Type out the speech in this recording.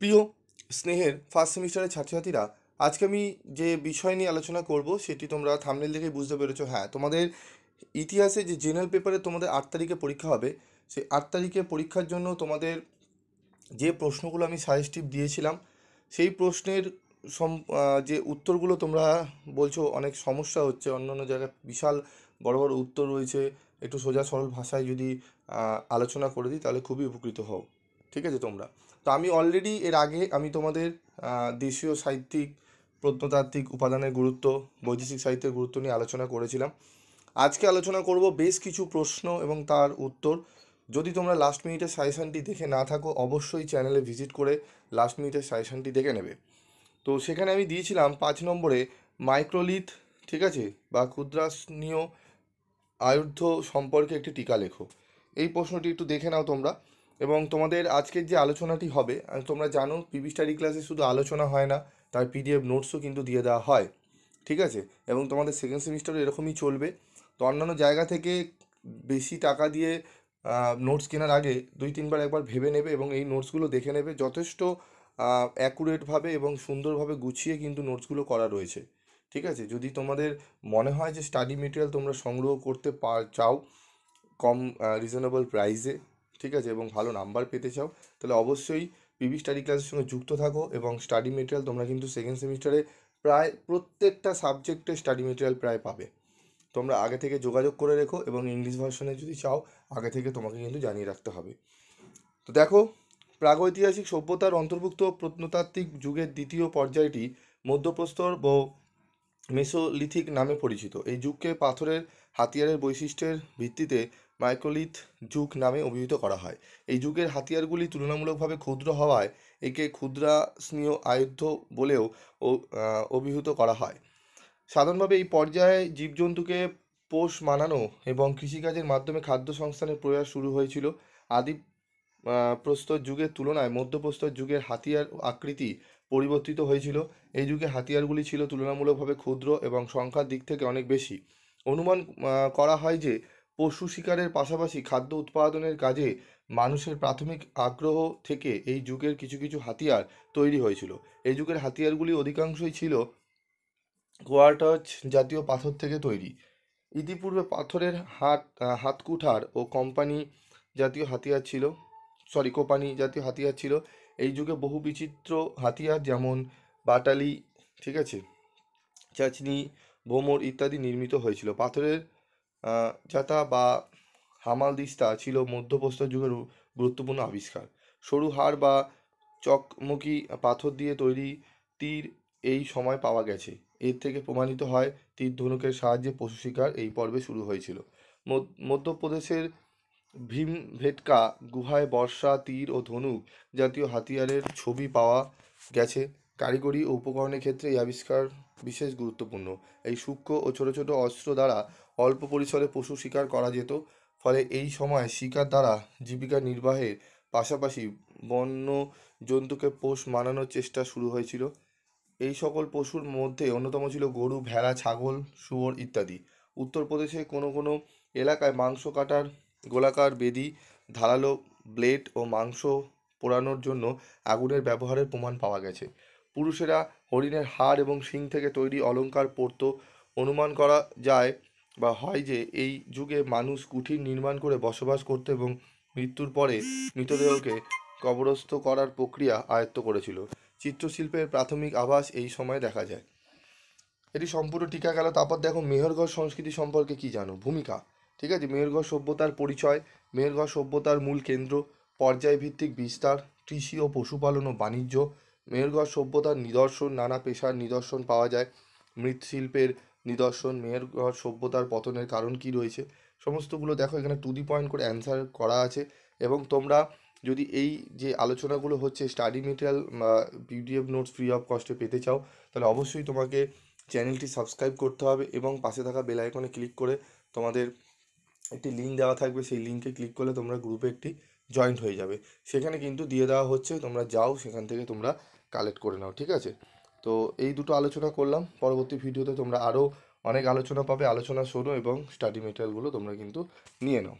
প্রিয় স্নেহের ফার্স্ট সেমিস্টারের ছাত্রছাত্রীরা, আজকে আমি যে বিষয় নিয়ে আলোচনা করব সেটি তোমরা থাম্বনেল দেখেই বুঝতে পেরেছো। হ্যাঁ, তোমাদের ইতিহাসে যে জেনারেল পেপারে তোমাদের 8 তারিখে পরীক্ষা হবে, সেই 8 তারিখে পরীক্ষার জন্য তোমাদের যে প্রশ্নগুলো আমি সাজেস্টিভ দিয়েছিলাম, সেই প্রশ্নের যে উত্তরগুলো তোমরা বলছো অনেক সমস্যা হচ্ছে, অন্য অন্য জায়গায় বিশাল বড় বড় উত্তর রয়েছে, একটু সোজা সরল ভাষায় যদি আলোচনা করে দিই তাহলে খুবই উপকৃত হও। ঠিক আছে তোমরা? তো আমি অলরেডি এর আগে আমি তোমাদের দেশীয় সাহিত্যিক প্রত্নতাত্ত্বিক উপাদানের গুরুত্ব, বৈদেশিক সাহিত্যের গুরুত্ব নিয়ে আলোচনা করেছিলাম। আজকে আলোচনা করব বেশ কিছু প্রশ্ন এবং তার উত্তর। যদি তোমরা লাস্ট মিনিটের সাজেশনটি দেখে না থাকো, অবশ্যই চ্যানেলে ভিজিট করে লাস্ট মিনিটের সাজেশনটি দেখে নেবে। তো সেখানে আমি দিয়েছিলাম 5 নম্বরে মাইক্রোলিথ, ঠিক আছে, বা ক্ষুদ্রাস্নীয় আয়ুর্ধ সম্পর্কে একটি টিকা লেখো। এই প্রশ্নটি একটু দেখে নাও তোমরা। এবং তোমাদের আজকের যে আলোচনাটি হবে, তোমরা জানো পিবি স্টাডি ক্লাসে শুধু আলোচনা হয় না, তার পিডিএফ নোটসও কিন্তু দিয়ে দেওয়া হয়। ঠিক আছে? এবং তোমাদের সেকেন্ড সেমিস্টারও এরকমই চলবে। তো অন্যান্য জায়গা থেকে বেশি টাকা দিয়ে নোটস কেনার আগে 2-3বার একবার ভেবে নেবে এবং এই নোটসগুলো দেখে নেবে। যথেষ্ট অ্যাকুরেটভাবে এবং সুন্দরভাবে গুছিয়ে কিন্তু নোটসগুলো করা রয়েছে। ঠিক আছে? যদি তোমাদের মনে হয় যে স্টাডি মেটেরিয়াল তোমরা সংগ্রহ করতে চাও কম রিজনেবল প্রাইসে, ঠিক আছে, এবং ভালো নাম্বার পেতে চাও, তাহলে অবশ্যই পিবি স্টাডি ক্লাসের সঙ্গে যুক্ত থাকো। এবং স্টাডি মেটেরিয়াল তোমরা কিন্তু সেকেন্ড সেমিস্টারে প্রায় প্রত্যেকটা সাবজেক্টে স্টাডি মেটেরিয়াল প্রায় পাবে। তোমরা আগে থেকে যোগাযোগ করে রেখো এবং ইংলিশ ভার্সনে যদি চাও আগে থেকে তোমাকে কিন্তু জানিয়ে রাখতে হবে। তো দেখো, প্রাগৈতিহাসিক সভ্যতার অন্তর্ভুক্ত প্রত্নতাত্ত্বিক যুগের দ্বিতীয় পর্যায়টি মধ্যপ্রস্তর ও মেসোলিথিক নামে পরিচিত। এই যুগকে পাথরের হাতিয়ারের বৈশিষ্ট্যের ভিত্তিতে মাইক্রোলিথ যুগ নামে অভিহিত করা হয়। এই যুগের হাতিয়ারগুলি তুলনামূলকভাবে ক্ষুদ্র হওয়ায় একে ক্ষুদ্রাস্নীয় আয়ুধ বলেও অভিহিত করা হয়। সাধারণভাবে এই পর্যায়ে জীবজন্তুকে পোষ মানানো এবং কৃষিকাজের মাধ্যমে খাদ্য সংস্থানের প্রয়াস শুরু হয়েছিল। আদি প্রস্তর যুগের তুলনায় মধ্যপ্রস্তর যুগের হাতিয়ার আকৃতি পরিবর্তিত হয়েছিল। এই যুগে হাতিয়ারগুলি ছিল তুলনামূলকভাবে ক্ষুদ্র এবং সংখ্যার দিক থেকে অনেক বেশি। অনুমান করা হয় যে পশু শিকারের পাশাপাশি খাদ্য উৎপাদনের কাজে মানুষের প্রাথমিক আগ্রহ থেকে এই যুগের কিছু কিছু হাতিয়ার তৈরি হয়েছিল। এই যুগের হাতিয়ারগুলি অধিকাংশই ছিল কোয়ার্টাজ জাতীয় পাথর থেকে তৈরি। ইতিপূর্বে পাথরের হাতকুঠার ও কোপানি জাতীয় হাতিয়ার ছিল। এই যুগে বহু বিচিত্র হাতিয়ার যেমন বাটালি, ঠিক আছে, চাচনি, ভোমর ইত্যাদি নির্মিত হয়েছিল। পাথরের জাতা বা হামালদিস্তা ছিল মধ্যপ্রস্তর যুগের গুরুত্বপূর্ণ আবিষ্কার। সরু হাড় বা চকমকি পাথর দিয়ে তৈরি তীর এই সময় পাওয়া গেছে। এর থেকে প্রমাণিত হয় তীর ধনুকের সাহায্যে পশু শিকার এই পর্বে শুরু হয়েছিল। মধ্যপ্রদেশের ভীমভেটকা গুহায় বর্ষা, তীর ও ধনুক জাতীয় হাতিয়ারের ছবি পাওয়া গেছে। কারিগরি ও উপকরণের ক্ষেত্রে এই আবিষ্কার বিশেষ গুরুত্বপূর্ণ। এই সূক্ষ্ম ও ছোট ছোট অস্ত্র দ্বারা অল্প পরিসরে পশু শিকার করা যেত। ফলে এই সময় শিকার দ্বারা জীবিকা নির্বাহের পাশাপাশি বন্য জন্তুকে পোষ মানানোর চেষ্টা শুরু হয়েছিল। এই সকল পশুর মধ্যে অন্যতম ছিল গরু, ভেড়া, ছাগল, শুয়োর ইত্যাদি। উত্তরপ্রদেশে কোনো কোনো এলাকায় মাংস কাটার গোলাকার বেদি, ধারালো ব্লেড ও মাংস পোড়ানোর জন্য আগুনের ব্যবহারের প্রমাণ পাওয়া গেছে। পুরুষেরা হরিণের হাড় এবং শিং থেকে তৈরি অলংকার পরত। অনুমান করা যায় বা হয় যে এই যুগে মানুষ কুঠির নির্মাণ করে বসবাস করত এবং মৃত্যুর পরে মৃতদেহকে কবরস্থ করার প্রক্রিয়া আয়ত্ত করেছিল। চিত্রশিল্পের প্রাথমিক আভাস এই সময়ে দেখা যায়। এটি সম্পূর্ণ টিকা গেল। তারপর দেখো মেহেরগড় সংস্কৃতি সম্পর্কে কি জানো। ভূমিকা, ঠিক আছে, মেহেরগড় সভ্যতার পরিচয়। মেহেরগড় সভ্যতার মূল কেন্দ্র, পর্যায়ভিত্তিক বিস্তার, কৃষি ও পশুপালন ও বাণিজ্য। মেহেরগড় সভ্যতার নিদর্শন, নানা পেশার নিদর্শন পাওয়া যায়। মৃৎশিল্পের নিদর্শন। মেহেরগড় সভ্যতার পতনের কারণ কি রয়েছে, সমস্তগুলো দেখো এখানে টু দি পয়েন্ট করে অ্যান্সার করা আছে। এবং তোমরা যদি এই যে আলোচনাগুলো হচ্ছে study material PDF notes free of কস্টে পেতে চাও, তাহলে অবশ্যই তোমাকে চ্যানেলটি সাবস্ক্রাইব করতে হবে এবং পাশে থাকা বেল আইকনে ক্লিক করে তোমাদের একটি লিঙ্ক দেওয়া থাকবে, সেই লিঙ্কে ক্লিক করলে তোমরা গ্রুপে একটি জয়েন্ট হয়ে যাবে। সেখানে কিন্তু দিয়ে দেওয়া হচ্ছে, তোমরা যাও সেখান থেকে তোমরা কালেক্ট করে নাও। ঠিক আছে? তো এই দুটো আলোচনা করলাম। পরবর্তী ভিডিওতে তোমরা আরও অনেক আলোচনা পাবে, আলোচনা শোনো এবং স্টাডি মেটেরিয়ালগুলো তোমরা কিন্তু নিয়ে নাও।